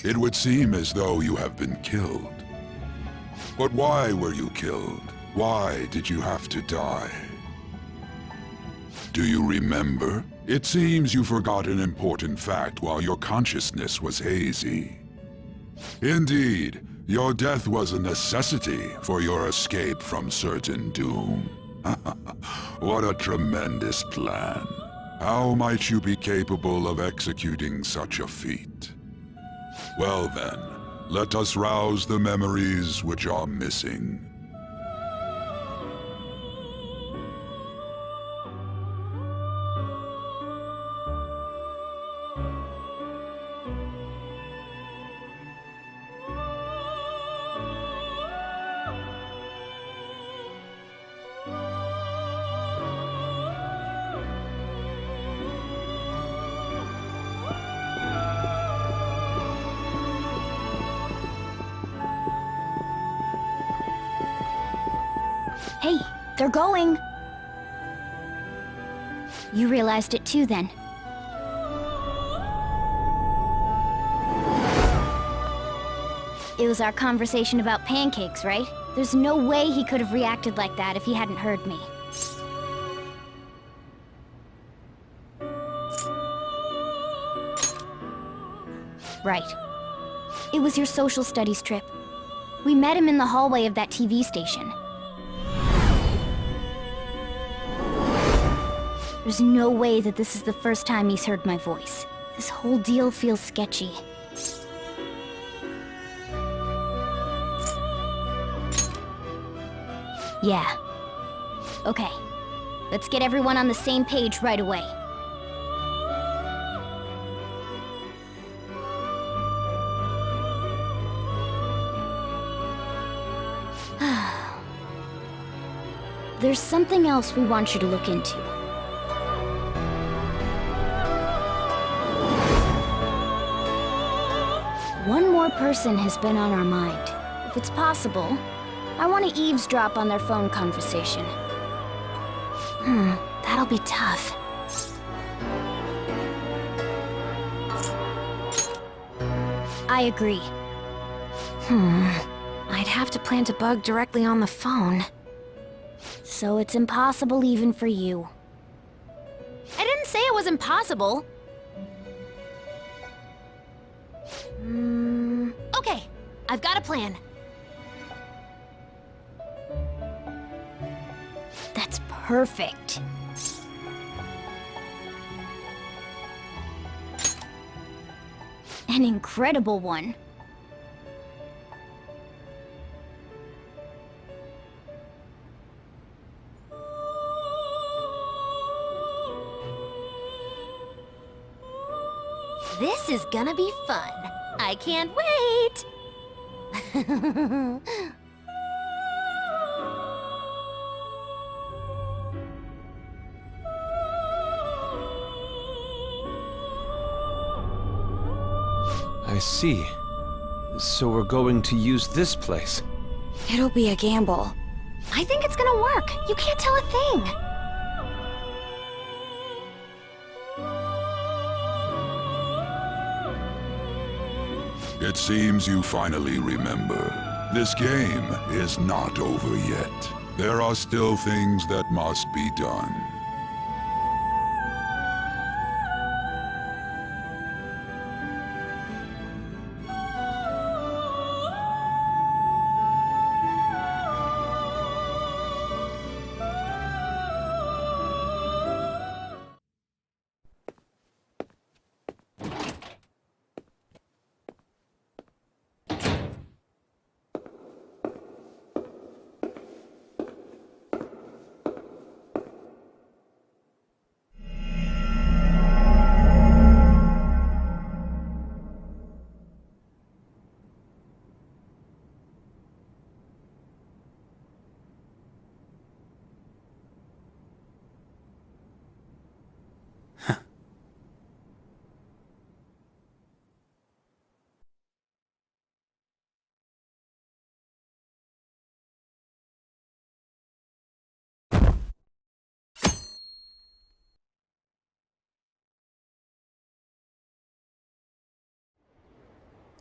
It would seem as though you have been killed. But why were you killed? Why did you have to die? Do you remember? It seems you forgot an important fact while your consciousness was hazy. Indeed, your death was a necessity for your escape from certain doom. What a tremendous plan. How might you be capable of executing such a feat? Well then, let us rouse the memories which are missing. Hey, they're going! You realized it too, then. It was our conversation about pancakes, right? There's no way he could have reacted like that if he hadn't heard me. Right. It was your social studies trip. We met him in the hallway of that TV station. There's no way that this is the first time he's heard my voice. This whole deal feels sketchy. Yeah. Okay. Let's get everyone on the same page right away. There's something else we want you to look into. One more person has been on our mind. If it's possible, I want to eavesdrop on their phone conversation. That'll be tough. I agree. I'd have to plant a bug directly on the phone. So it's impossible even for you. I didn't say it was impossible. Okay, I've got a plan. That's perfect. An incredible one. This is gonna be fun. I can't wait! I see. So we're going to use this place. It'll be a gamble. I think it's gonna work. You can't tell a thing. It seems you finally remember. This game is not over yet. There are still things that must be done.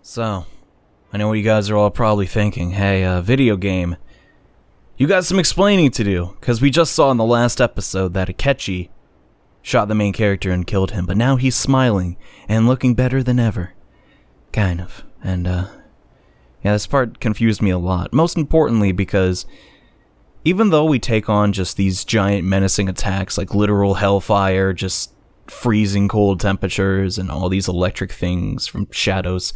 So, I know what you guys are all probably thinking. Hey, video game. You got some explaining to do, because we just saw in the last episode that Akechi shot the main character and killed him, but now he's smiling and looking better than ever. Kind of. And, yeah, this part confused me a lot. Most importantly because even though we take on just these giant menacing attacks like literal hellfire, just freezing cold temperatures and all these electric things from shadows,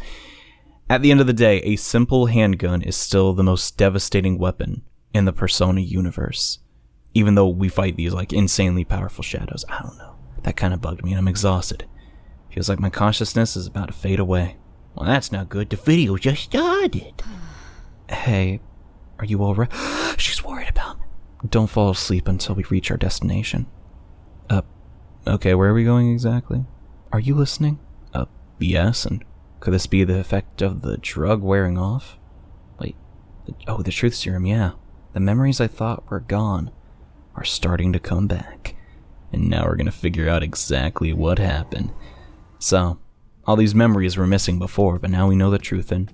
at the end of the day, a simple handgun is still the most devastating weapon in the Persona universe. Even though we fight these like insanely powerful shadows. I don't know. That kind of bugged me and I'm exhausted. Feels like my consciousness is about to fade away. Well, that's not good. The video just started. Hey, are you alright? She's worried about me. Don't fall asleep until we reach our destination. Okay, where are we going exactly? Are you listening? Yes, and could this be the effect of the drug wearing off? Wait, the truth serum, yeah. The memories I thought were gone are starting to come back. And now we're gonna figure out exactly what happened. So, all these memories were missing before, but now we know the truth, and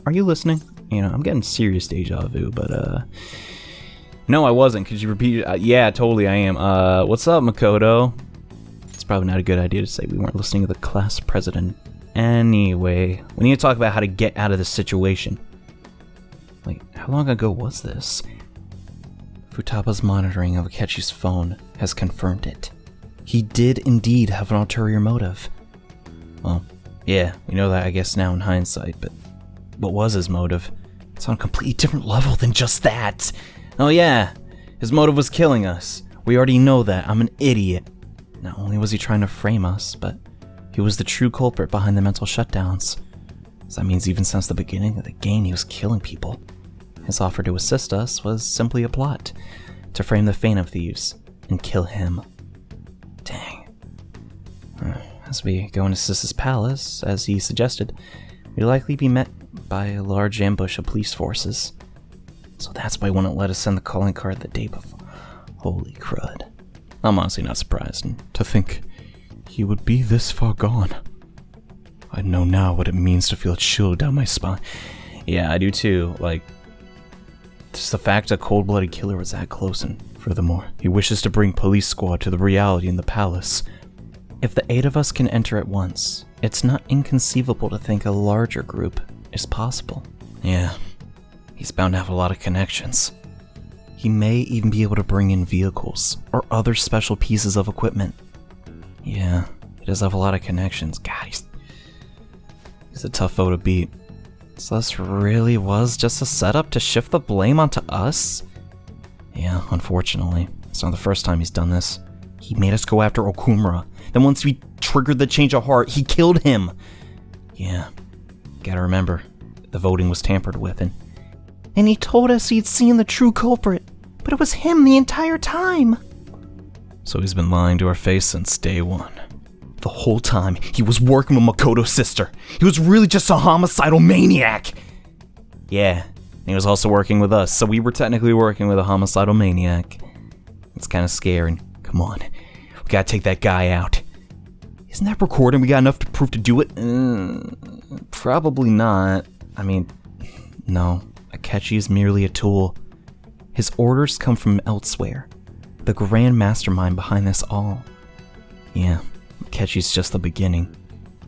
are you listening? You know, I'm getting serious deja vu, but, no, I wasn't. Could you repeat it? Yeah, totally I am. What's up, Makoto? It's probably not a good idea to say we weren't listening to the class president. Anyway, we need to talk about how to get out of this situation. Wait, how long ago was this? Futaba's monitoring of Akechi's phone has confirmed it. He did indeed have an ulterior motive. Well, yeah, we know that I guess now in hindsight, but what was his motive? It's on a completely different level than just that. Oh yeah, his motive was killing us. We already know that. I'm an idiot. Not only was he trying to frame us, but he was the true culprit behind the mental shutdowns. So that means even since the beginning of the game he was killing people. His offer to assist us was simply a plot to frame the Phantom Thieves and kill him. Dang. As we go into Sis's palace, as he suggested, we'll likely be met by a large ambush of police forces. So that's why he wouldn't let us send the calling card the day before. Holy crud. I'm honestly not surprised, and to think he would be this far gone. I know now what it means to feel a chill down my spine. Yeah, I do too. Like, just the fact a cold-blooded killer was that close, and furthermore, he wishes to bring police squad to the reality in the palace. If the 8 of us can enter at once, it's not inconceivable to think a larger group is possible. Yeah, he's bound to have a lot of connections. He may even be able to bring in vehicles or other special pieces of equipment. Yeah, he does have a lot of connections. God, he's a tough foe to beat. So this really was just a setup to shift the blame onto us? Yeah, unfortunately. It's not the first time he's done this. He made us go after Okumura. Then once we triggered the change of heart, he killed him. Yeah, gotta remember, the voting was tampered with, and he told us he'd seen the true culprit, but it was him the entire time. So he's been lying to our face since day one. The whole time, he was working with Makoto's sister. He was really just a homicidal maniac. Yeah, and he was also working with us, so we were technically working with a homicidal maniac. It's kind of scary. Come on, we gotta take that guy out. Isn't that recording? We got enough to prove to do it? Probably not. I mean, no. Akechi is merely a tool. His orders come from elsewhere. The grand mastermind behind this all. Yeah, Akechi's just the beginning.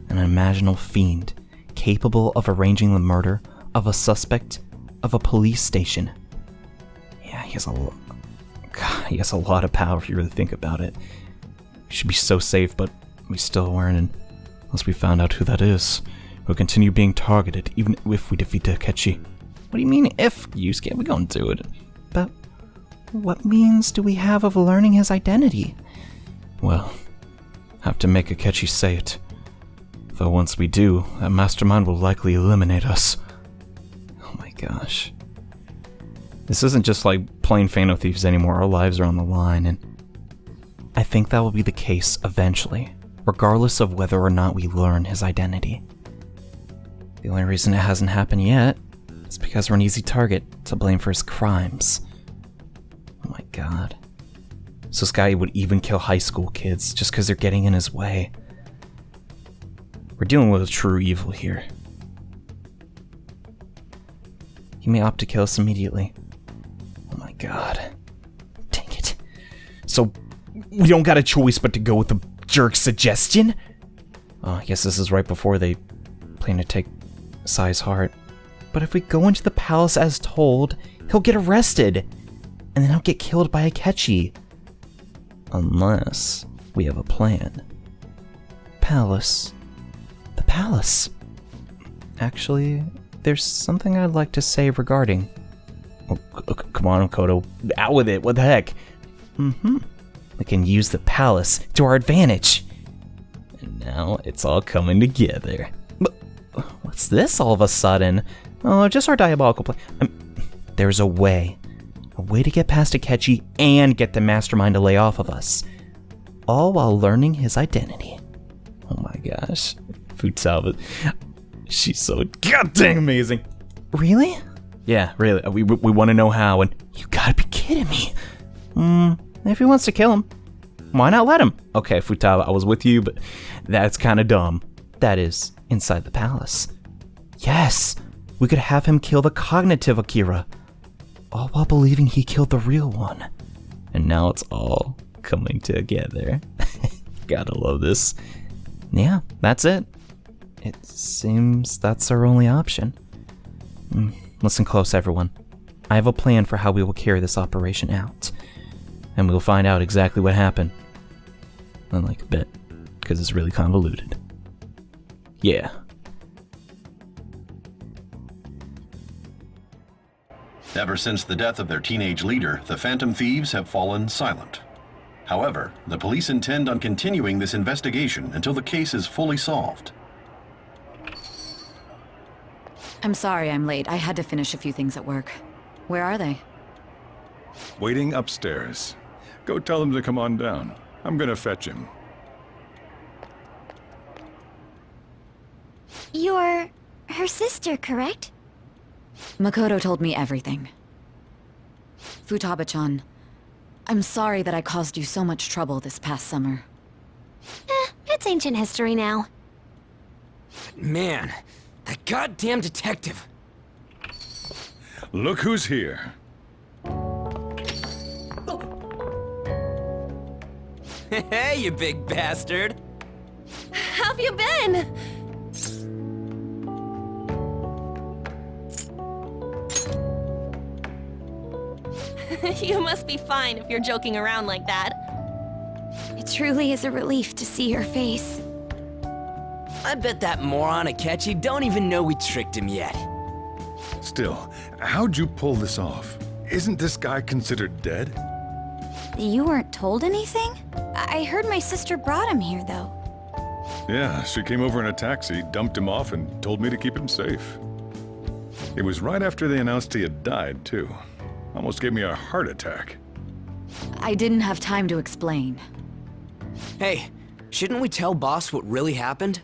An imaginal fiend, capable of arranging the murder of a suspect of a police station. Yeah, he has a lot of power if you really think about it. We should be so safe, but we still weren't, and unless we found out who that is, we'll continue being targeted, even if we defeat Akechi. What do you mean, if, Yusuke? We're gonna do it. But what means do we have of learning his identity? Well, have to make Akechi say it. Though once we do, that mastermind will likely eliminate us. Oh my gosh. This isn't just like plain Phantom Thieves anymore. Our lives are on the line, and I think that will be the case eventually, regardless of whether or not we learn his identity. The only reason it hasn't happened yet is because we're an easy target to blame for his crimes. Oh my god. So this guy would even kill high school kids just because they're getting in his way. We're dealing with a true evil here. He may opt to kill us immediately. Oh my god. Dang it. So, we don't got a choice but to go with the jerk's suggestion? Oh, I guess this is right before they plan to take Sai's heart. But if we go into the palace as told, he'll get arrested. And then he'll get killed by Akechi. Unless we have a plan. Palace. The palace. Actually, there's something I'd like to say regarding... Oh, come on, Kodo. Out with it. What the heck? We can use the palace to our advantage. And now it's all coming together. But what's this all of a sudden? Oh, just our diabolical plan. There's a way to get past Akechi and get the mastermind to lay off of us. All while learning his identity. Oh my gosh. Futaba. She's so goddamn amazing. Really? Yeah, really. We want to know how, and you gotta be kidding me. If he wants to kill him, why not let him? Okay, Futaba, I was with you, but that's kind of dumb. That is, inside the palace. Yes, we could have him kill the cognitive Akira, all while believing he killed the real one. And now it's all coming together. Gotta love this. Yeah, that's it. It seems that's our only option. Listen close, everyone. I have a plan for how we will carry this operation out. And we'll find out exactly what happened. Unlike a bit, because it's really convoluted. Yeah. Ever since the death of their teenage leader, the Phantom Thieves have fallen silent. However, the police intend on continuing this investigation until the case is fully solved. I'm sorry I'm late. I had to finish a few things at work. Where are they? Waiting upstairs. Go tell him to come on down. I'm gonna fetch him. You're her sister, correct? Makoto told me everything. Futaba-chan, I'm sorry that I caused you so much trouble this past summer. It's ancient history now. Man, that goddamn detective. Look who's here. Hey, you big bastard. How've you been? You must be fine if you're joking around like that. It truly is a relief to see your face. I bet that moron Akechi don't even know we tricked him yet. Still, how'd you pull this off? Isn't this guy considered dead? You weren't told anything? I heard my sister brought him here, though. Yeah, she came over in a taxi, dumped him off, and told me to keep him safe. It was right after they announced he had died, too. Almost gave me a heart attack. I didn't have time to explain. Hey, shouldn't we tell boss what really happened?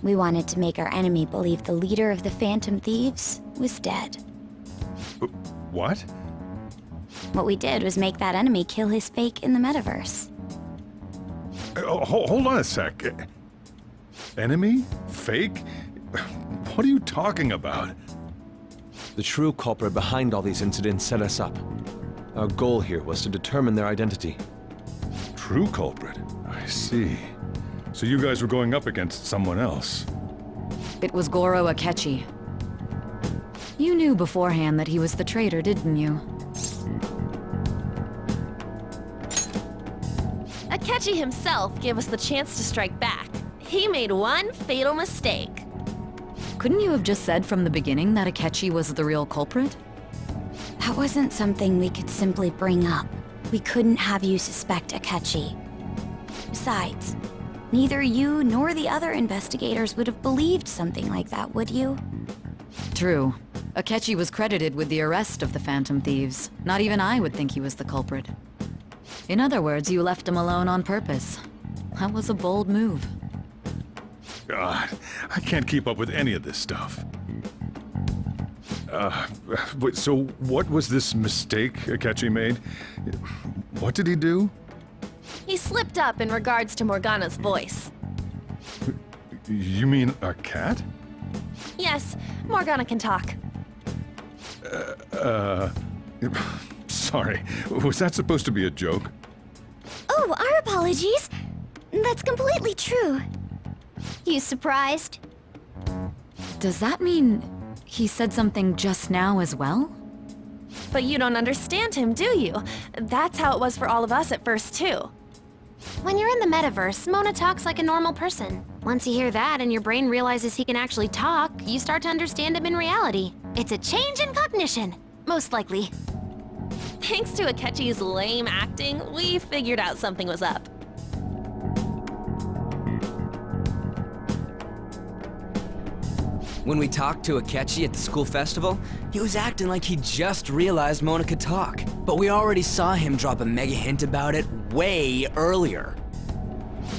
We wanted to make our enemy believe the leader of the Phantom Thieves was dead. What? What we did was make that enemy kill his fake in the metaverse. Hold on a sec. Enemy? Fake? What are you talking about? The true culprit behind all these incidents set us up. Our goal here was to determine their identity. True culprit? I see. So you guys were going up against someone else. It was Goro Akechi. You knew beforehand that he was the traitor, didn't you? Akechi himself gave us the chance to strike back. He made one fatal mistake. Couldn't you have just said from the beginning that Akechi was the real culprit? That wasn't something we could simply bring up. We couldn't have you suspect Akechi. Besides, neither you nor the other investigators would have believed something like that, would you? True. Akechi was credited with the arrest of the Phantom Thieves. Not even I would think he was the culprit. In other words, you left him alone on purpose. That was a bold move. God, I can't keep up with any of this stuff. So what was this mistake Akechi made? What did he do? He slipped up in regards to Morgana's voice. You mean a cat? Yes, Morgana can talk. Sorry, was that supposed to be a joke? Oh, our apologies. That's completely true. You surprised? Does that mean he said something just now as well? But you don't understand him, do you? That's how it was for all of us at first, too. When you're in the metaverse, Mona talks like a normal person. Once you hear that and your brain realizes he can actually talk, you start to understand him in reality. It's a change in cognition, most likely. Thanks to Akechi's lame acting, we figured out something was up. When we talked to Akechi at the school festival, he was acting like he just realized Mona could talk. But we already saw him drop a mega hint about it way earlier.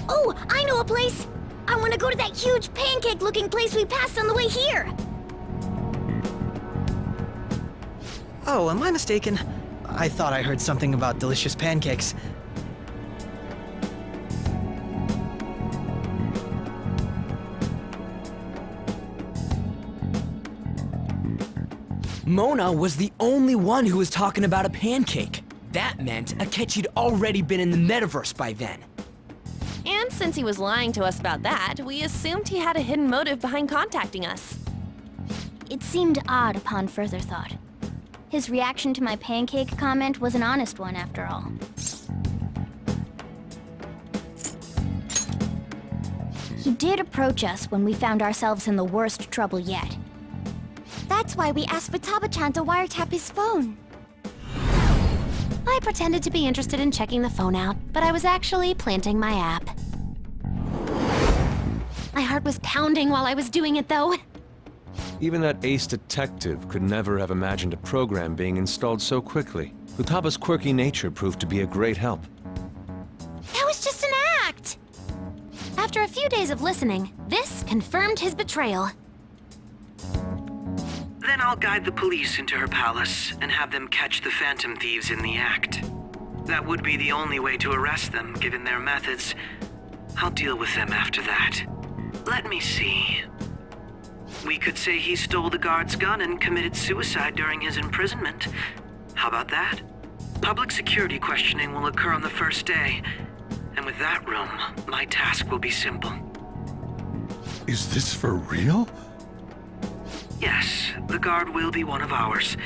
Oh, I know a place! I want to go to that huge pancake-looking place we passed on the way here! Oh, am I mistaken? I thought I heard something about delicious pancakes. Mona was the only one who was talking about a pancake. That meant Akechi'd already been in the metaverse by then. And since he was lying to us about that, we assumed he had a hidden motive behind contacting us. It seemed odd upon further thought. His reaction to my pancake comment was an honest one, after all. He did approach us when we found ourselves in the worst trouble yet. That's why we asked Futaba-chan to wiretap his phone. I pretended to be interested in checking the phone out, but I was actually planting my app. My heart was pounding while I was doing it, though. Even that ace detective could never have imagined a program being installed so quickly. Futaba's quirky nature proved to be a great help. That was just an act! After a few days of listening, this confirmed his betrayal. Then I'll guide the police into her palace and have them catch the Phantom Thieves in the act. That would be the only way to arrest them, given their methods. I'll deal with them after that. Let me see. We could say he stole the guard's gun and committed suicide during his imprisonment. How about that? Public security questioning will occur on the first day. And with that room, my task will be simple. Is this for real? Yes, the guard will be one of ours.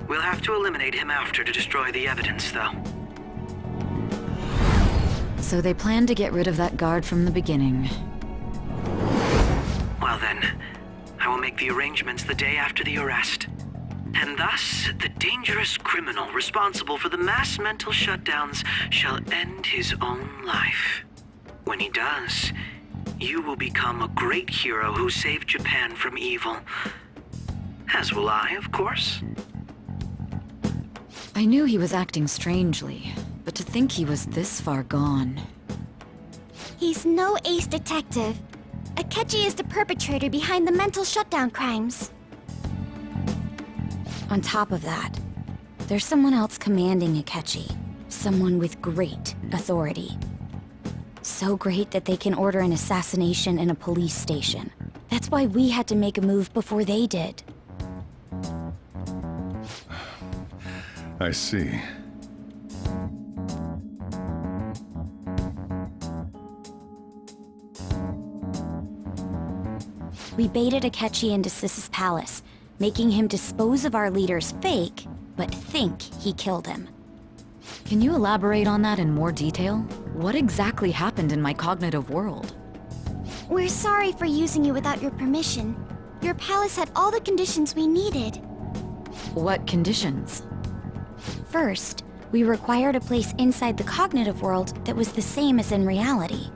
We'll have to eliminate him after to destroy the evidence, though. So they planned to get rid of that guard from the beginning. Well then, I will make the arrangements the day after the arrest. And thus, the dangerous criminal responsible for the mass mental shutdowns shall end his own life. When he does, you will become a great hero who saved Japan from evil. As will I, of course. I knew he was acting strangely, but to think he was this far gone. He's no ace detective. Akechi is the perpetrator behind the mental shutdown crimes. On top of that, there's someone else commanding Akechi. Someone with great authority. So great that they can order an assassination in a police station. That's why we had to make a move before they did. I see. We baited Akechi into Sis's palace, making him dispose of our leader's fake, but think he killed him. Can you elaborate on that in more detail? What exactly happened in my cognitive world? We're sorry for using you without your permission. Your palace had all the conditions we needed. What conditions? First, we required a place inside the cognitive world that was the same as in reality.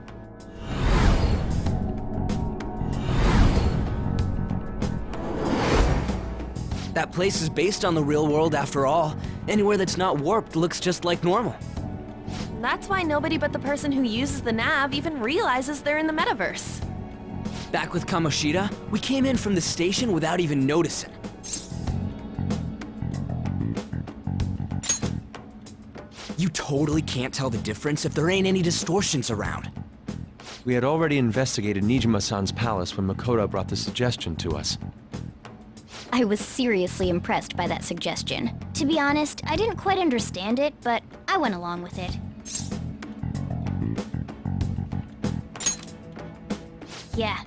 That place is based on the real world after all. Anywhere that's not warped looks just like normal. That's why nobody but the person who uses the nav even realizes they're in the metaverse. Back with Kamoshida, we came in from the station without even noticing. You totally can't tell the difference if there ain't any distortions around. We had already investigated Nijima-san's palace when Makoto brought the suggestion to us. I was seriously impressed by that suggestion. To be honest, I didn't quite understand it, but I went along with it. Yeah,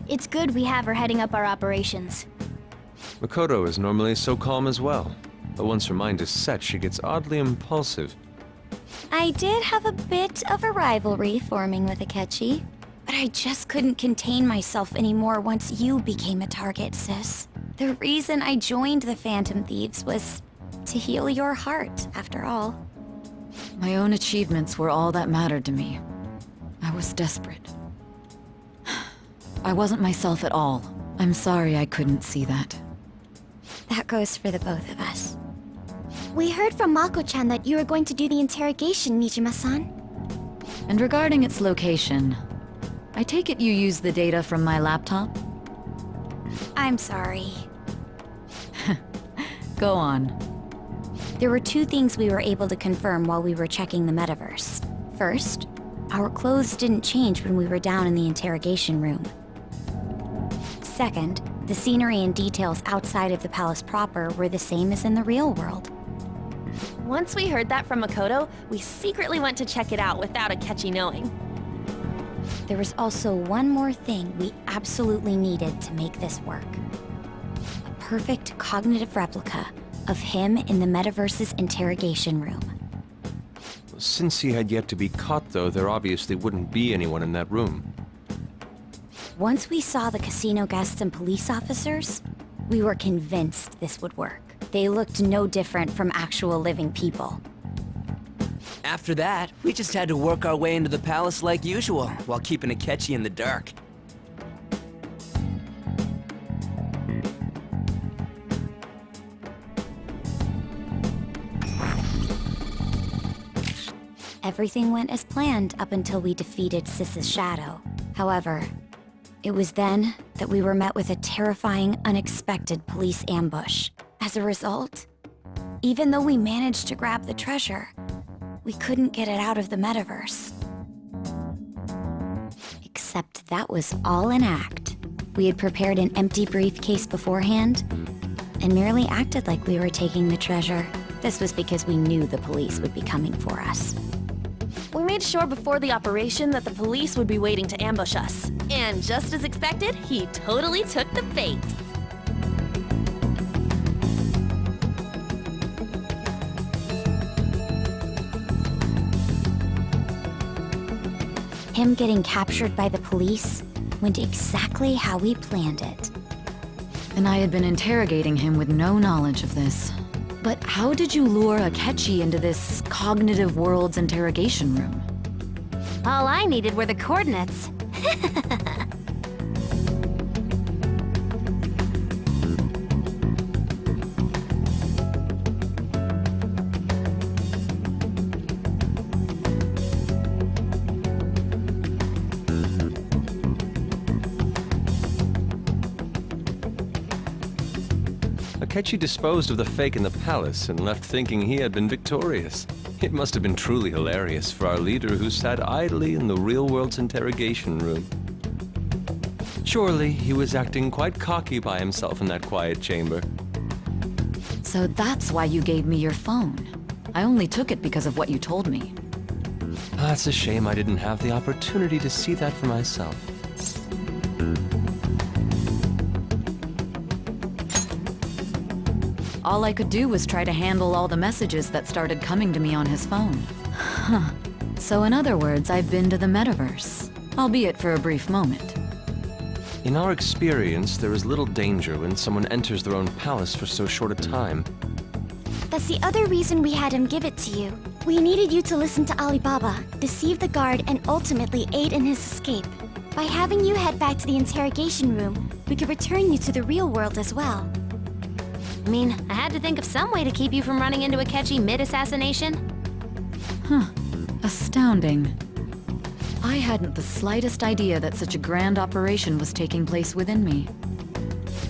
it's good we have her heading up our operations. Makoto is normally so calm as well, but once her mind is set, she gets oddly impulsive. I did have a bit of a rivalry forming with Akechi, but I just couldn't contain myself anymore once you became a target, sis. The reason I joined the Phantom Thieves was to heal your heart, after all. My own achievements were all that mattered to me. I was desperate. I wasn't myself at all. I'm sorry I couldn't see that. That goes for the both of us. We heard from Mako-chan that you were going to do the interrogation, Nijima-san. And regarding its location, I take it you used the data from my laptop? I'm sorry. Go on. There were two things we were able to confirm while we were checking the metaverse. First, our clothes didn't change when we were down in the interrogation room. Second, the scenery and details outside of the palace proper were the same as in the real world. Once we heard that from Makoto, we secretly went to check it out without Akechi knowing. There was also one more thing we absolutely needed to make this work. A perfect cognitive replica of him in the metaverse's interrogation room. Since he had yet to be caught, though, there obviously wouldn't be anyone in that room. Once we saw the casino guests and police officers, we were convinced this would work. They looked no different from actual living people. After that, we just had to work our way into the palace like usual, while keeping Akechi in the dark. Everything went as planned up until we defeated Sis's shadow. However, it was then that we were met with a terrifying, unexpected police ambush. As a result, even though we managed to grab the treasure, we couldn't get it out of the metaverse. Except that was all an act. We had prepared an empty briefcase beforehand and merely acted like we were taking the treasure. This was because we knew the police would be coming for us. We made sure before the operation that the police would be waiting to ambush us. And just as expected, he totally took the bait. Him getting captured by the police went exactly how we planned it. And I had been interrogating him with no knowledge of this. But how did you lure Akechi into this cognitive world's interrogation room? All I needed were the coordinates. Akechi disposed of the fake in the palace and left thinking he had been victorious. It must have been truly hilarious for our leader who sat idly in the real world's interrogation room. Surely he was acting quite cocky by himself in that quiet chamber. So that's why you gave me your phone. I only took it because of what you told me. It's a shame I didn't have the opportunity to see that for myself. All I could do was try to handle all the messages that started coming to me on his phone. Huh. So in other words, I've been to the metaverse, albeit for a brief moment. In our experience, there is little danger when someone enters their own palace for so short a time. That's the other reason we had him give it to you. We needed you to listen to Alibaba, deceive the guard, and ultimately aid in his escape. By having you head back to the interrogation room, we could return you to the real world as well. I mean, I had to think of some way to keep you from running into Akechi mid-assassination. Huh. Astounding. I hadn't the slightest idea that such a grand operation was taking place within me.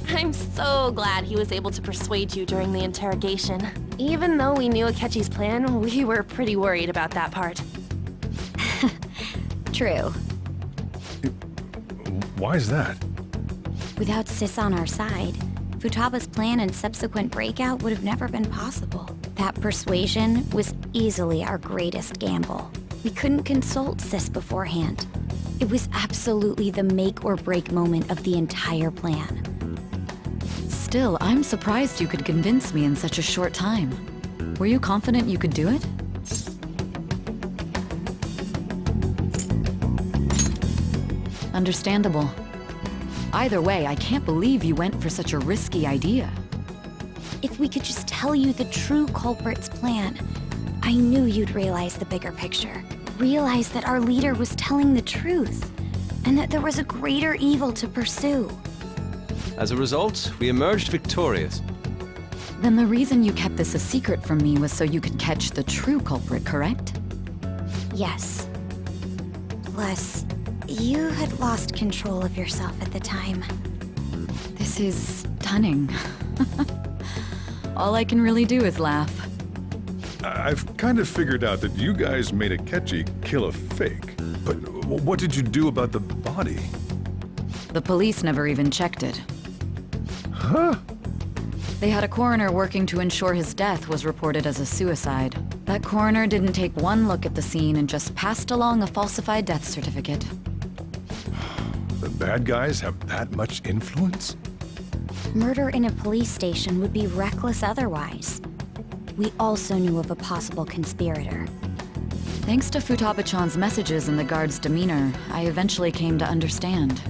I'm so glad he was able to persuade you during the interrogation. Even though we knew Akechi's plan, we were pretty worried about that part. True. Why is that? Without Sis on our side, Futaba's plan and subsequent breakout would have never been possible. That persuasion was easily our greatest gamble. We couldn't consult Sis beforehand. It was absolutely the make or break moment of the entire plan. Still, I'm surprised you could convince me in such a short time. Were you confident you could do it? Understandable. Either way, I can't believe you went for such a risky idea. If we could just tell you the true culprit's plan, I knew you'd realize the bigger picture. Realize that our leader was telling the truth, and that there was a greater evil to pursue. As a result, we emerged victorious. Then the reason you kept this a secret from me was so you could catch the true culprit, correct? Yes. Plus, you had lost control of yourself at the time. This is stunning. All I can really do is laugh. I've kind of figured out that you guys made Akechi kill a fake. But what did you do about the body? The police never even checked it. Huh? They had a coroner working to ensure his death was reported as a suicide. That coroner didn't take one look at the scene and just passed along a falsified death certificate. The bad guys have that much influence? Murder in a police station would be reckless otherwise. We also knew of a possible conspirator. Thanks to Futaba-chan's messages and the guard's demeanor, I eventually came to understand.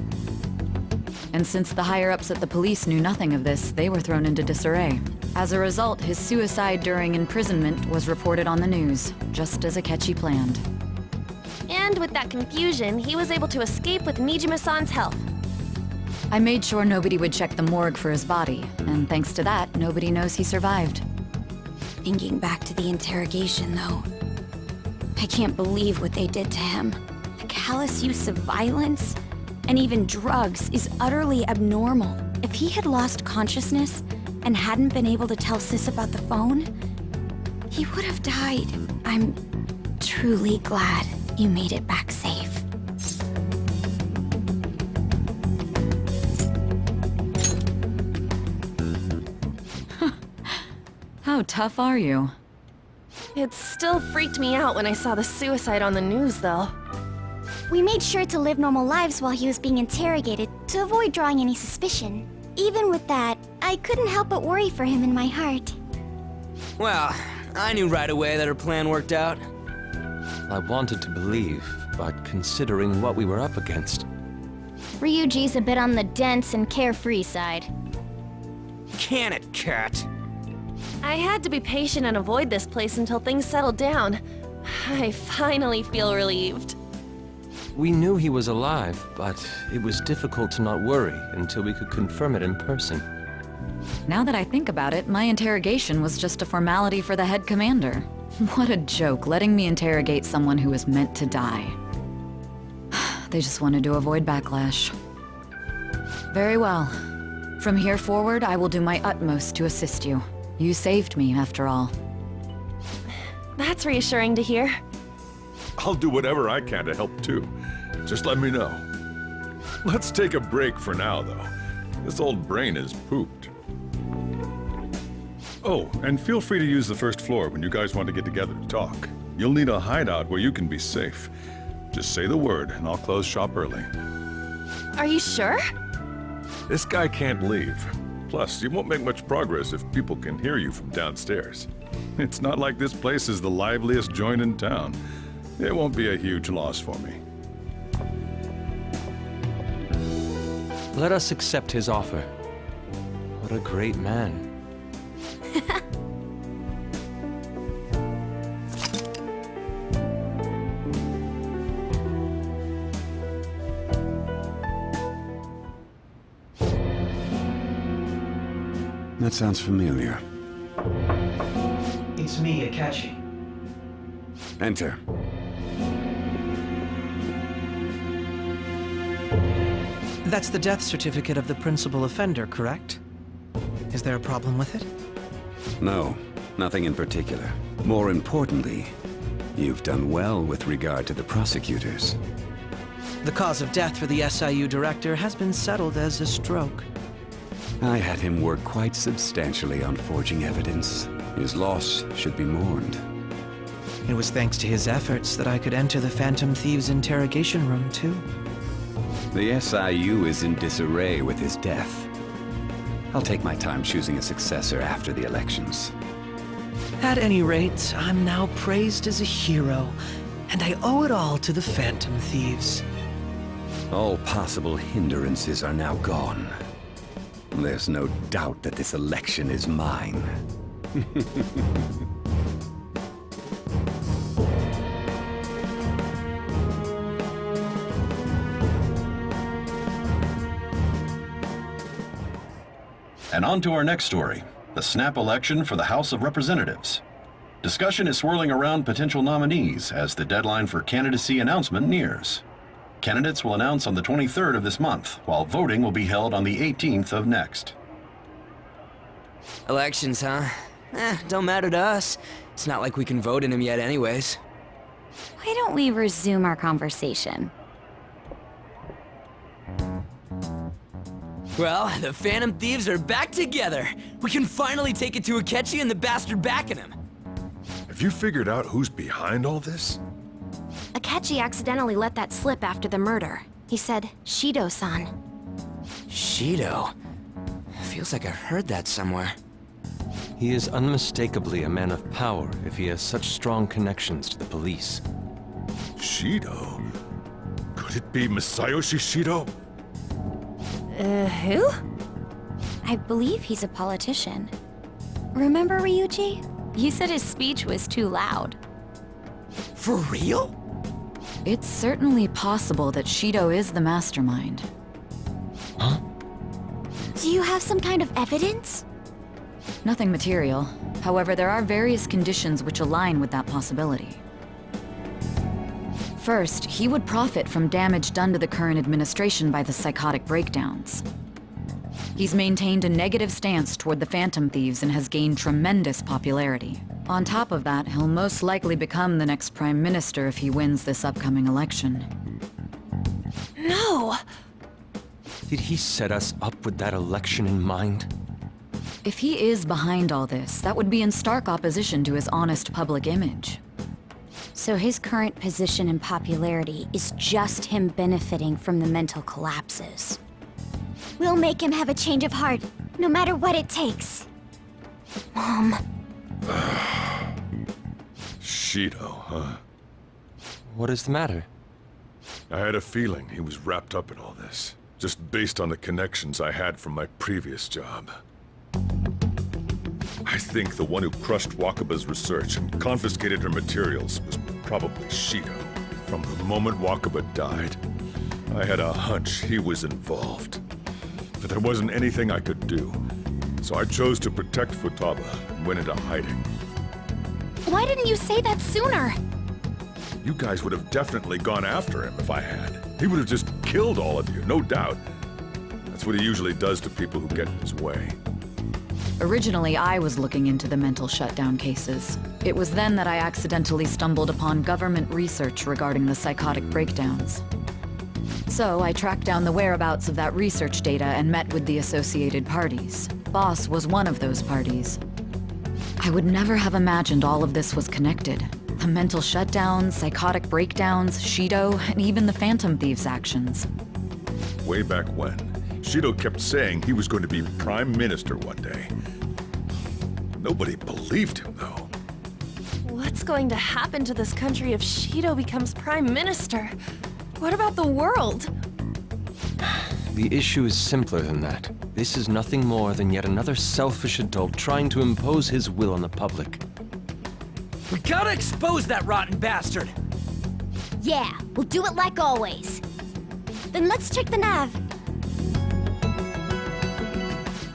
And since the higher-ups at the police knew nothing of this, they were thrown into disarray. As a result, his suicide during imprisonment was reported on the news, just as Akechi planned. And with that confusion, he was able to escape with Nijima-san's help. I made sure nobody would check the morgue for his body, and thanks to that, nobody knows he survived. Thinking back to the interrogation, though, I can't believe what they did to him. The callous use of violence, and even drugs, is utterly abnormal. If he had lost consciousness and hadn't been able to tell Sis about the phone, he would have died. I'm truly glad you made it back safe. How tough are you? It still freaked me out when I saw the suicide on the news, though. We made sure to live normal lives while he was being interrogated to avoid drawing any suspicion. Even with that, I couldn't help but worry for him in my heart. Well, I knew right away that her plan worked out. I wanted to believe, but considering what we were up against. Ryuji's a bit on the dense and carefree side. Can it, cat? I had to be patient and avoid this place until things settled down. I finally feel relieved. We knew he was alive, but it was difficult to not worry until we could confirm it in person. Now that I think about it, my interrogation was just a formality for the head commander. What a joke, letting me interrogate someone who was meant to die. They just wanted to avoid backlash. Very well. From here forward, I will do my utmost to assist you. You saved me, after all. That's reassuring to hear. I'll do whatever I can to help too. Just let me know. Let's take a break for now, though. This old brain is pooped. Oh, and feel free to use the first floor when you guys want to get together to talk. You'll need a hideout where you can be safe. Just say the word, and I'll close shop early. Are you sure? This guy can't leave. Plus, you won't make much progress if people can hear you from downstairs. It's not like this place is the liveliest joint in town. It won't be a huge loss for me. Let us accept his offer. What a great man. That sounds familiar. It's me, Akechi. Enter. That's the death certificate of the principal offender, correct? Is there a problem with it? No, nothing in particular. More importantly, you've done well with regard to the prosecutors. The cause of death for the SIU director has been settled as a stroke. I had him work quite substantially on forging evidence. His loss should be mourned. It was thanks to his efforts that I could enter the Phantom Thieves' interrogation room, too. The SIU is in disarray with his death. I'll take my time choosing a successor after the elections. At any rate, I'm now praised as a hero, and I owe it all to the Phantom Thieves. All possible hindrances are now gone. There's no doubt that this election is mine. And on to our next story, the snap election for the House of Representatives. Discussion is swirling around potential nominees as the deadline for candidacy announcement nears. Candidates will announce on the 23rd of this month, while voting will be held on the 18th of next. Elections, huh? Don't matter to us. It's not like we can vote in them yet anyways. Why don't we resume our conversation? Well, the Phantom Thieves are back together. We can finally take it to Akechi and the bastard backing him. Have you figured out who's behind all this? Akechi accidentally let that slip after the murder. He said, Shido-san. Shido? Feels like I've heard that somewhere. He is unmistakably a man of power if he has such strong connections to the police. Shido? Could it be Masayoshi Shido? Who? I believe he's a politician. Remember, Ryuji? You said his speech was too loud. For real? It's certainly possible that Shido is the mastermind. Huh? Do you have some kind of evidence? Nothing material. However, there are various conditions which align with that possibility. First, he would profit from damage done to the current administration by the psychotic breakdowns. He's maintained a negative stance toward the Phantom Thieves and has gained tremendous popularity. On top of that, he'll most likely become the next Prime Minister if he wins this upcoming election. No! Did he set us up with that election in mind? If he is behind all this, that would be in stark opposition to his honest public image. So his current position and popularity is just him benefiting from the mental collapses. We'll make him have a change of heart, no matter what it takes. Mom. Shido, huh? What is the matter? I had a feeling he was wrapped up in all this, just based on the connections I had from my previous job. I think the one who crushed Wakaba's research and confiscated her materials was probably Shido. From the moment Wakaba died, I had a hunch he was involved. But there wasn't anything I could do, so I chose to protect Futaba and went into hiding. Why didn't you say that sooner? You guys would have definitely gone after him if I had. He would have just killed all of you, no doubt. That's what he usually does to people who get in his way. Originally, I was looking into the mental shutdown cases. It was then that I accidentally stumbled upon government research regarding the psychotic breakdowns. So I tracked down the whereabouts of that research data and met with the associated parties. Boss was one of those parties. I would never have imagined all of this was connected. The mental shutdowns, psychotic breakdowns, Shido, and even the Phantom Thieves' actions. Way back when, Shido kept saying he was going to be Prime Minister one day. Nobody believed him, though. What's going to happen to this country if Shido becomes Prime Minister? What about the world? The issue is simpler than that. This is nothing more than yet another selfish adult trying to impose his will on the public. We gotta expose that rotten bastard! Yeah, we'll do it like always. Then let's check the nav.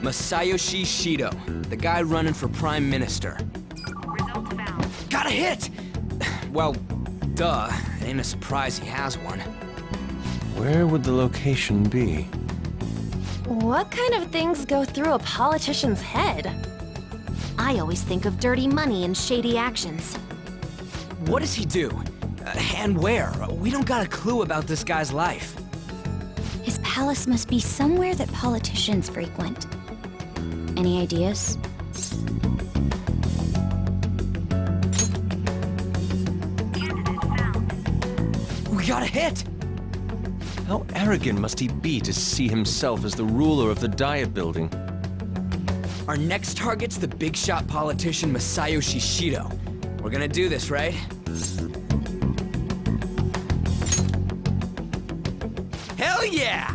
Masayoshi Shido, the guy running for Prime Minister. Results found. Got a hit! Well, duh. Ain't a surprise he has one. Where would the location be? What kind of things go through a politician's head? I always think of dirty money and shady actions. What does he do? And where? We don't got a clue about this guy's life. His palace must be somewhere that politicians frequent. Any ideas? We got a hit! How arrogant must he be to see himself as the ruler of the Diet Building? Our next target's the big shot politician Masayoshi Shido. We're gonna do this, right? Hell yeah!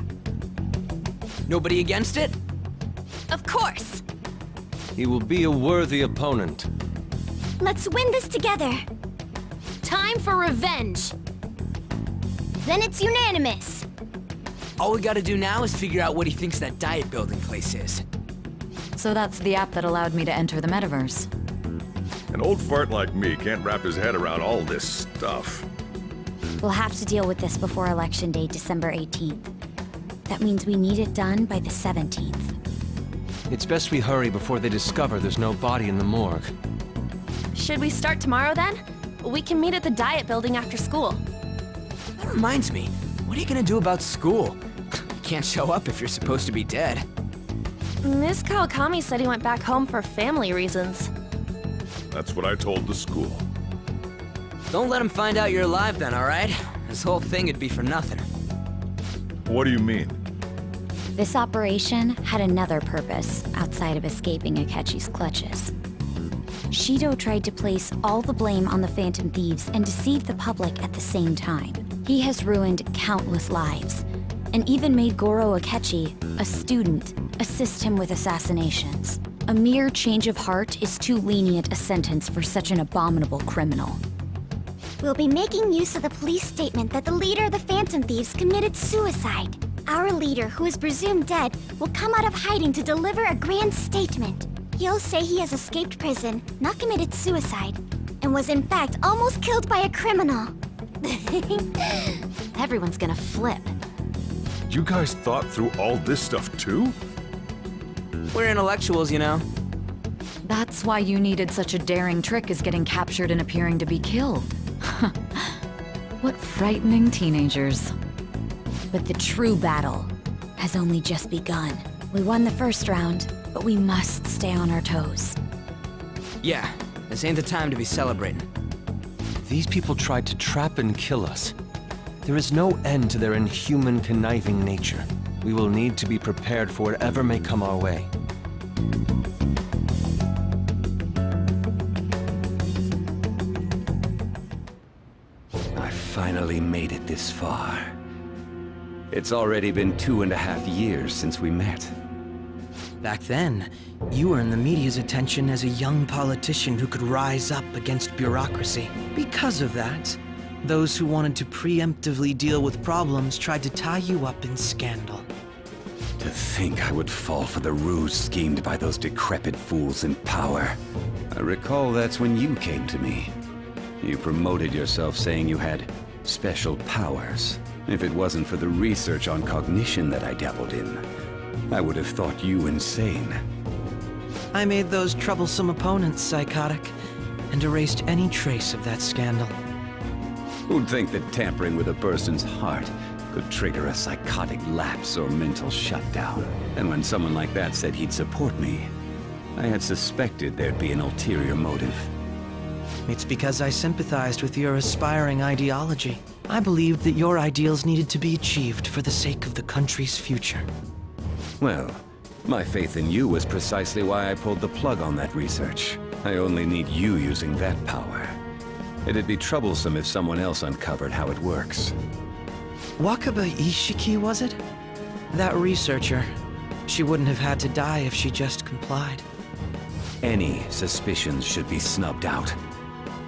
Nobody against it? Of course! He will be a worthy opponent. Let's win this together! Time for revenge! Then it's unanimous! All we gotta do now is figure out what he thinks that Diet Building place is. So that's the app that allowed me to enter the metaverse. An old fart like me can't wrap his head around all this stuff. We'll have to deal with this before Election Day, December 18th. That means we need it done by the 17th. It's best we hurry before they discover there's no body in the morgue. Should we start tomorrow then? We can meet at the Diet Building after school. That reminds me, what are you gonna do about school? You can't show up if you're supposed to be dead. Miss Kawakami said he went back home for family reasons. That's what I told the school. Don't let him find out you're alive then, alright? This whole thing would be for nothing. What do you mean? This operation had another purpose outside of escaping Akechi's clutches. Shido tried to place all the blame on the Phantom Thieves and deceive the public at the same time. He has ruined countless lives, and even made Goro Akechi, a student, assist him with assassinations. A mere change of heart is too lenient a sentence for such an abominable criminal. We'll be making use of the police statement that the leader of the Phantom Thieves committed suicide. Our leader, who is presumed dead, will come out of hiding to deliver a grand statement. He'll say he has escaped prison, not committed suicide, and was in fact almost killed by a criminal. Everyone's gonna flip. You guys thought through all this stuff too? We're intellectuals, you know. That's why you needed such a daring trick as getting captured and appearing to be killed. What frightening teenagers. But the true battle has only just begun. We won the first round, but we must stay on our toes. Yeah, this ain't the time to be celebrating. These people tried to trap and kill us. There is no end to their inhuman, conniving nature. We will need to be prepared for whatever may come our way. I finally made it this far. It's already been 2.5 years since we met. Back then, you were in the media's attention as a young politician who could rise up against bureaucracy. Because of that, those who wanted to preemptively deal with problems tried to tie you up in scandal. To think I would fall for the ruse schemed by those decrepit fools in power. I recall that's when you came to me. You promoted yourself saying you had special powers. If it wasn't for the research on cognition that I dabbled in, I would have thought you insane. I made those troublesome opponents psychotic and erased any trace of that scandal. Who'd think that tampering with a person's heart could trigger a psychotic lapse or mental shutdown? And when someone like that said he'd support me, I had suspected there'd be an ulterior motive. It's because I sympathized with your aspiring ideology. I believed that your ideals needed to be achieved for the sake of the country's future. Well, my faith in you was precisely why I pulled the plug on that research. I only need you using that power. It'd be troublesome if someone else uncovered how it works. Wakaba Ishiki, was it? That researcher. She wouldn't have had to die if she just complied. Any suspicions should be snubbed out.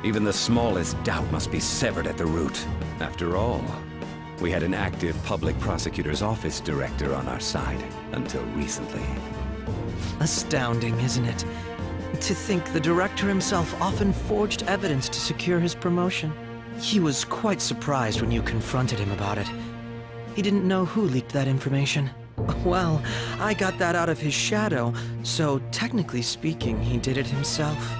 Even the smallest doubt must be severed at the root. After all, we had an active public prosecutor's office director on our side, until recently. Astounding, isn't it? To think the director himself often forged evidence to secure his promotion. He was quite surprised when you confronted him about it. He didn't know who leaked that information. Well, I got that out of his shadow, so technically speaking, he did it himself.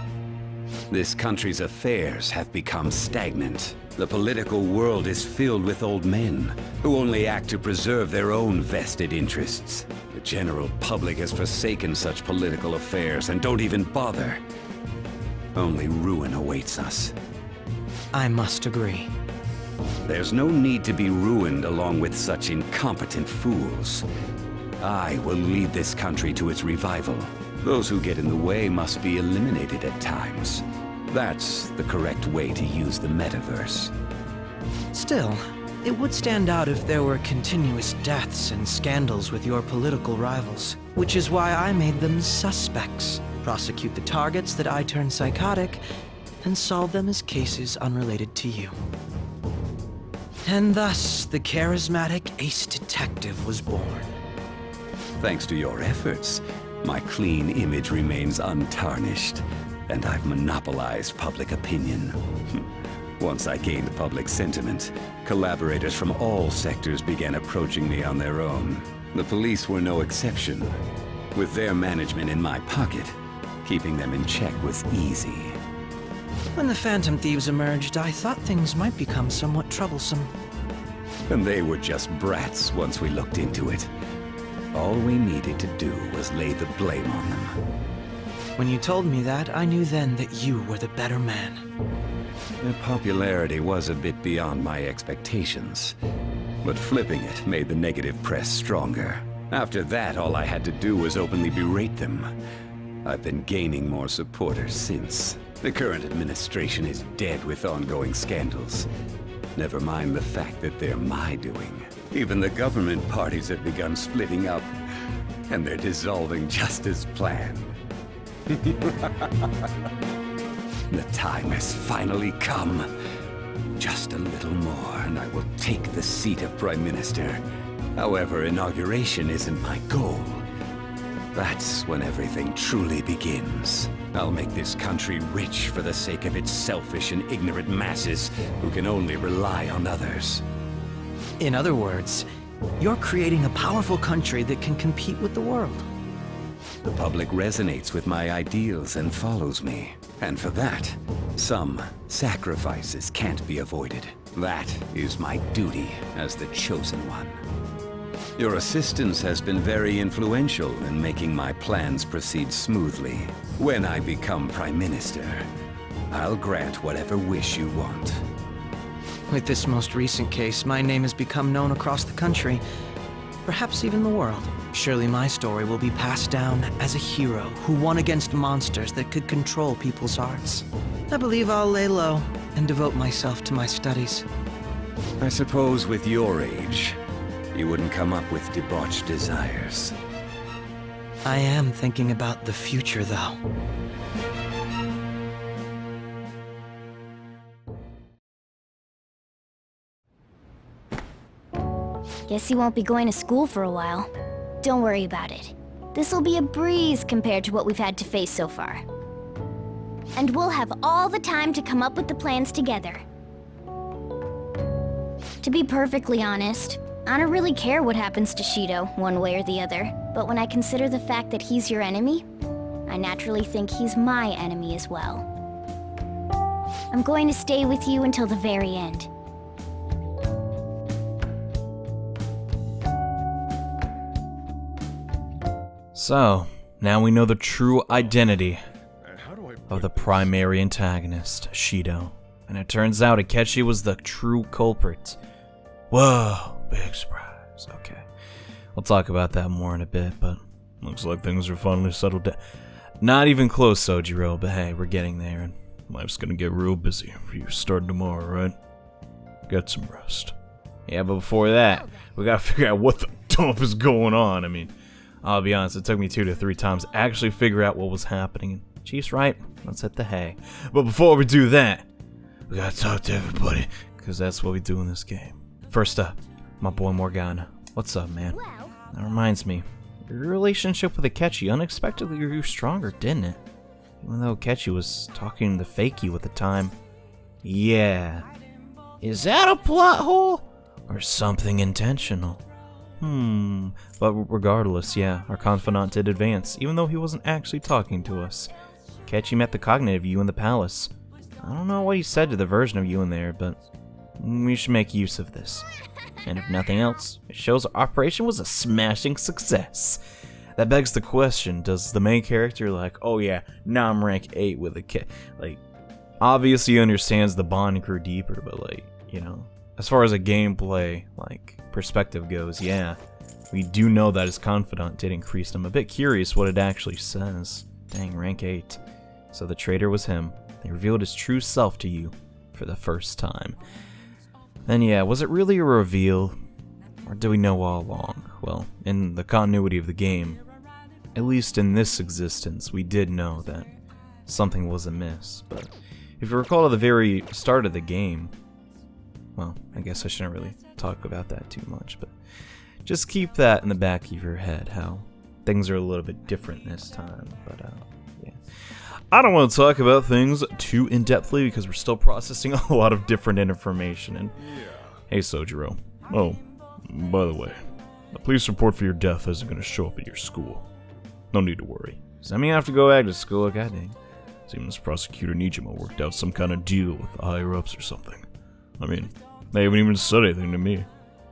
This country's affairs have become stagnant. The political world is filled with old men who only act to preserve their own vested interests. It general public has forsaken such political affairs and don't even bother. Only ruin awaits us. I must agree. There's no need to be ruined along with such incompetent fools. I will lead this country to its revival. Those who get in the way must be eliminated at times. That's the correct way to use the metaverse. Still, it would stand out if there were continuous deaths and scandals with your political rivals, which is why I made them suspects. Prosecute the targets that I turn psychotic, and solve them as cases unrelated to you. And thus, the charismatic ace detective was born. Thanks to your efforts, my clean image remains untarnished, and I've monopolized public opinion. Once I gained public sentiment, collaborators from all sectors began approaching me on their own. The police were no exception. With their management in my pocket, keeping them in check was easy. When the Phantom Thieves emerged, I thought things might become somewhat troublesome. And they were just brats once we looked into it. All we needed to do was lay the blame on them. When you told me that, I knew then that you were the better man. Their popularity was a bit beyond my expectations, but flipping it made the negative press stronger. After that, all I had to do was openly berate them. I've been gaining more supporters since. The current administration is dead with ongoing scandals. Never mind the fact that they're my doing. Even the government parties have begun splitting up, and they're dissolving just as planned. The time has finally come. Just a little more, and I will take the seat of Prime Minister. However, inauguration isn't my goal. That's when everything truly begins. I'll make this country rich for the sake of its selfish and ignorant masses who can only rely on others. In other words, you're creating a powerful country that can compete with the world. The public resonates with my ideals and follows me. And for that, some sacrifices can't be avoided. That is my duty as the chosen one. Your assistance has been very influential in making my plans proceed smoothly. When I become Prime Minister, I'll grant whatever wish you want. With this most recent case, my name has become known across the country, perhaps even the world. Surely my story will be passed down as a hero who won against monsters that could control people's hearts. I believe I'll lay low and devote myself to my studies. I suppose with your age, you wouldn't come up with debauched desires. I am thinking about the future, though. Guess you won't be going to school for a while. Don't worry about it. This'll be a breeze compared to what we've had to face so far. And we'll have all the time to come up with the plans together. To be perfectly honest, I don't really care what happens to Shido, one way or the other. But when I consider the fact that he's your enemy, I naturally think he's my enemy as well. I'm going to stay with you until the very end. So, now we know the true identity of the primary antagonist, Shido. And it turns out Akechi was the true culprit. Whoa, big surprise. Okay. We'll talk about that more in a bit, but looks like things are finally settled down. Not even close, Sojiro, but hey, we're getting there, and life's gonna get real busy for you starting tomorrow, right? Get some rest. Yeah, but before that, we gotta figure out what the dump is going on. I mean, I'll be honest, it took me 2 to 3 times to actually figure out what was happening. And Chief's right, let's hit the hay. But before we do that, we gotta talk to everybody, because that's what we do in this game. First up, my boy Morgana. What's up, man? That reminds me, your relationship with Akechi unexpectedly grew stronger, didn't it? Even though Akechi was talking to fake you at the time. Yeah. Is that a plot hole? Or something intentional? But regardless, yeah, our confidant did advance, even though he wasn't actually talking to us. Akechi met the cognitive you in the palace. I don't know what he said to the version of you in there, but we should make use of this. and if nothing else, it shows our operation was a smashing success. That begs the question, does the main character like, oh yeah, now I'm rank 8 with a kid, like, obviously he understands the bond grew deeper, but like, you know, as far as a gameplay, like, perspective goes, yeah, we do know that his confidant did increase. I'm a bit curious what it actually says. Dang, rank 8. So the traitor was him. They revealed his true self to you for the first time. Then yeah, was it really a reveal? Or do we know all along? Well, in the continuity of the game, at least in this existence, we did know that something was amiss. But if you recall at the very start of the game, well, I guess I shouldn't really talk about that too much, but just keep that in the back of your head, how things are a little bit different this time. But yeah, I don't want to talk about things too in-depthly because we're still processing a lot of different information. And hey, Sojiro. Oh, by the way, the police report for your death isn't going to show up at your school. No need to worry. Does that mean I have to go back to school? God dang. Seems Prosecutor Nijima worked out some kind of deal with the higher-ups or something. I mean, they haven't even said anything to me.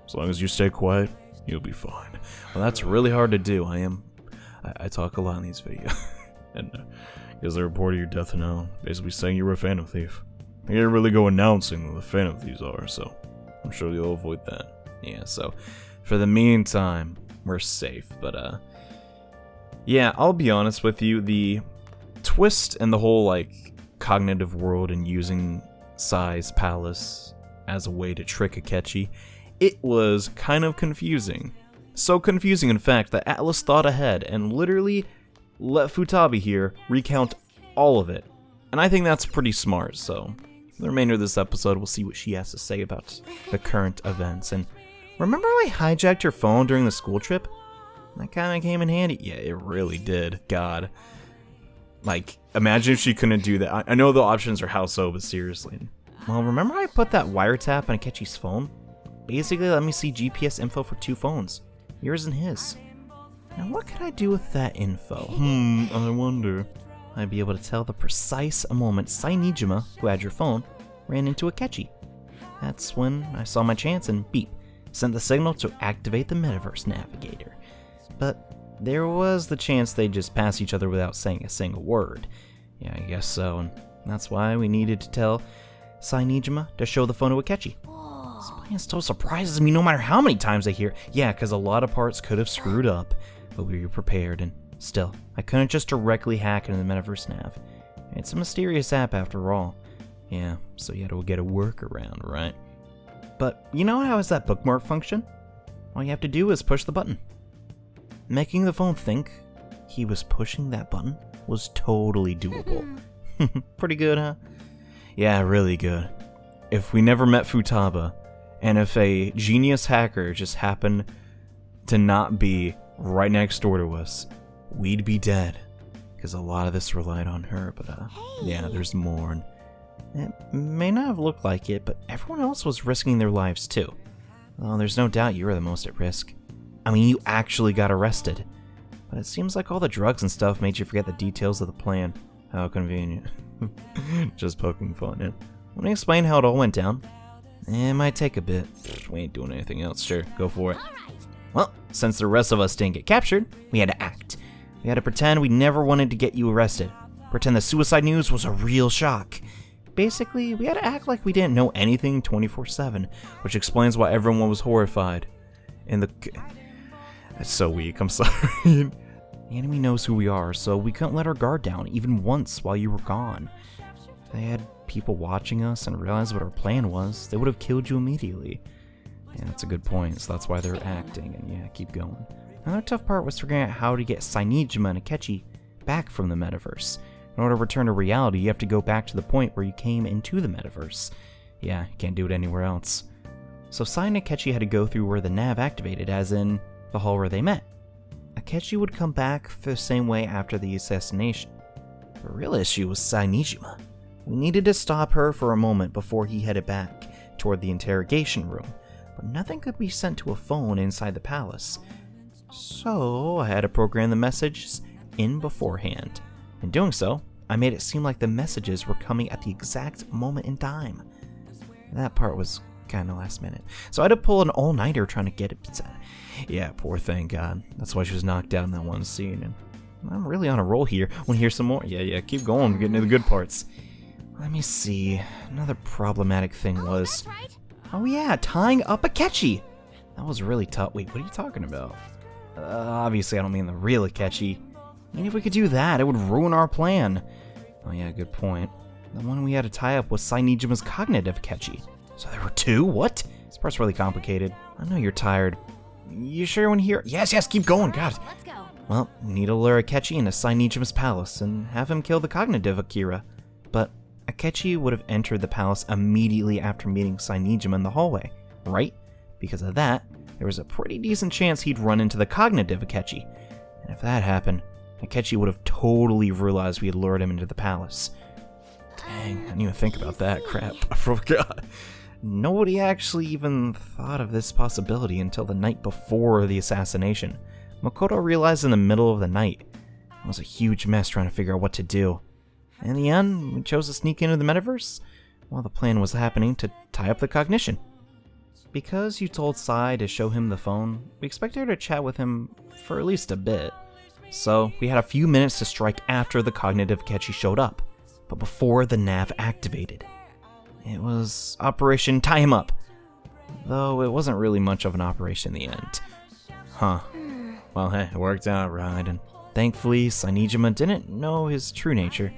As long as you stay quiet, you'll be fine. Well, that's really hard to do. I talk a lot in these videos. And because the report of your death now, basically saying you were a Phantom Thief. I can't really go announcing who the Phantom Thieves are, so I'm sure you'll avoid that. Yeah, so for the meantime, we're safe. But yeah, I'll be honest with you, the twist in the whole like cognitive world and using Sai's palace as a way to trick Akechi, it was kind of confusing. So confusing, in fact, that Atlas thought ahead and literally let Futaba here recount all of it. And I think that's pretty smart, so the remainder of this episode, we'll see what she has to say about the current events. And remember how I hijacked your phone during the school trip? That kind of came in handy. Yeah, it really did. God. Like, imagine if she couldn't do that. I know the options are how so, but seriously. Well, remember I put that wiretap on Akechi's phone? Basically, let me see GPS info for 2 phones. Yours and his. Now, what could I do with that info? I wonder. I'd be able to tell the precise moment Sai Nijima, who had your phone, ran into Akechi. That's when I saw my chance and beep, sent the signal to activate the Metaverse Navigator. But there was the chance they'd just pass each other without saying a single word. Yeah, I guess so, and that's why we needed to tell Sai Nijima to show the phone to Akechi. This plan still surprises me no matter how many times I hear. Yeah, because a lot of parts could have screwed up, but we were prepared, and still, I couldn't just directly hack into the Metaverse Nav. It's a mysterious app after all. Yeah, so you had to get a workaround, right? But you know how is that bookmark function? All you have to do is push the button. Making the phone think he was pushing that button was totally doable. Pretty good, huh? Yeah, really good. If we never met Futaba, and if a genius hacker just happened to not be right next door to us, we'd be dead. Because a lot of this relied on her, but yeah, there's more. And it may not have looked like it, but everyone else was risking their lives too. Well, there's no doubt you were the most at risk. I mean, you actually got arrested. But it seems like all the drugs and stuff made you forget the details of the plan. How convenient. Just poking fun. And let me explain how it all went down. It might take a bit. We ain't doing anything else. Sure, go for it. Well, since the rest of us didn't get captured, we had to act. We had to pretend we never wanted to get you arrested. Pretend the suicide news was a real shock. Basically, we had to act like we didn't know anything 24/7, which explains why everyone was horrified. That's so weak, I'm sorry. The enemy knows who we are, so we couldn't let our guard down even once while you were gone. If they had people watching us and realized what our plan was, they would have killed you immediately. Yeah, that's a good point, so that's why they're acting, and yeah, keep going. Another tough part was figuring out how to get Sai Nijima and Akechi back from the metaverse. In order to return to reality, you have to go back to the point where you came into the metaverse. Yeah, you can't do it anywhere else. So Sai and Akechi had to go through where the nav activated, as in the hall where they met. Akechi would come back the same way after the assassination. The real issue was Sai Nijima. We needed to stop her for a moment before he headed back toward the interrogation room, but nothing could be sent to a phone inside the palace. So I had to program the messages in beforehand. In doing so, I made it seem like the messages were coming at the exact moment in time. That part was kind of last minute. So I had to pull an all-nighter trying to get it. Yeah, poor thing, God. That's why she was knocked out in that one scene. And I'm really on a roll here. Want to hear some more? Yeah, keep going. We're getting to the good parts. Let me see. Another problematic thing was... Oh yeah, tying up Akechi! That was really tough. Wait, what are you talking about? Obviously I don't mean the real Akechi. I mean, if we could do that, it would ruin our plan. Oh yeah, good point. The one we had to tie up was Sainijima's cognitive Akechi. So there were two? What? This part's really complicated. I know you're tired. You sure you want to hear? Yes, keep going, God. Let's go. Well, we need to lure Akechi into Sainijima's palace and have him kill the cognitive Akira. But Akechi would have entered the palace immediately after meeting Sainijima in the hallway, right? Because of that, there was a pretty decent chance he'd run into the cognitive Akechi. And if that happened, Akechi would have totally realized we had lured him into the palace. Dang, I didn't even think about that. Crap, I forgot. Nobody actually even thought of this possibility until the night before the assassination. Makoto realized in the middle of the night. It was a huge mess trying to figure out what to do. In the end, we chose to sneak into the metaverse while the plan was happening to tie up the cognition. Because you told Sai to show him the phone, we expected her to chat with him for at least a bit. So we had a few minutes to strike after the cognitive Akechi showed up, but before the nav activated. It was Operation Tie Him Up, though it wasn't really much of an operation in the end. Huh. Well, hey, it worked out right, and thankfully Sainijima didn't know his true nature,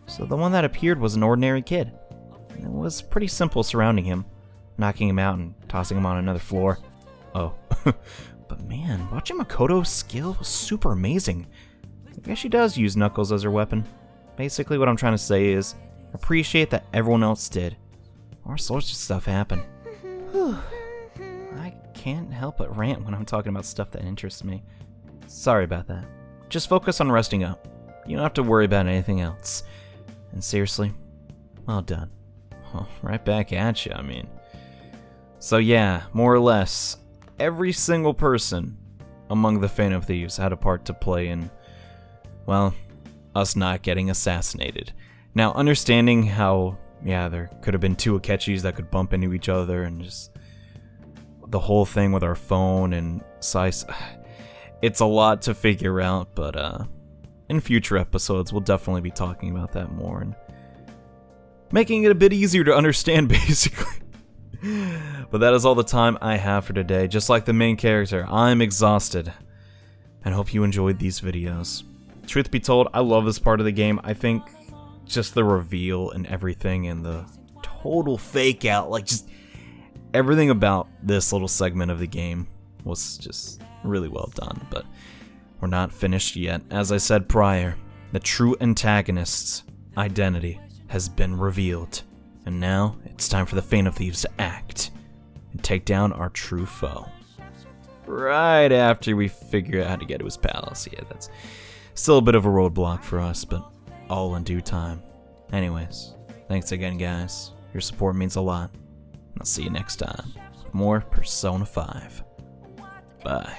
so the one that appeared was an ordinary kid. It was pretty simple surrounding him, knocking him out and tossing him on another floor. Oh. But man, watching Makoto's skill was super amazing. I guess she does use Knuckles as her weapon. Basically what I'm trying to say is, appreciate that everyone else did. All sorts of stuff happened. I can't help but rant when I'm talking about stuff that interests me. Sorry about that. Just focus on resting up. You don't have to worry about anything else. And seriously, well done. Oh, right back at you, I mean. So yeah, more or less, every single person among the Phantom Thieves had a part to play in, well, us not getting assassinated. Now, understanding how, yeah, there could have been two Akechis that could bump into each other and just the whole thing with our phone and size, it's a lot to figure out, but in future episodes, we'll definitely be talking about that more and making it a bit easier to understand, basically. But that is all the time I have for today. Just like the main character, I'm exhausted, and hope you enjoyed these videos. Truth be told, I love this part of the game. I think just the reveal and everything and the total fake out, like just everything about this little segment of the game was just really well done. But we're not finished yet. As I said prior, the true antagonist's identity has been revealed. And now, it's time for the Phantom Thieves to act and take down our true foe. Right after we figure out how to get to his palace. Yeah, that's still a bit of a roadblock for us, but all in due time. Anyways, thanks again, guys. Your support means a lot. I'll see you next time with more Persona 5. Bye.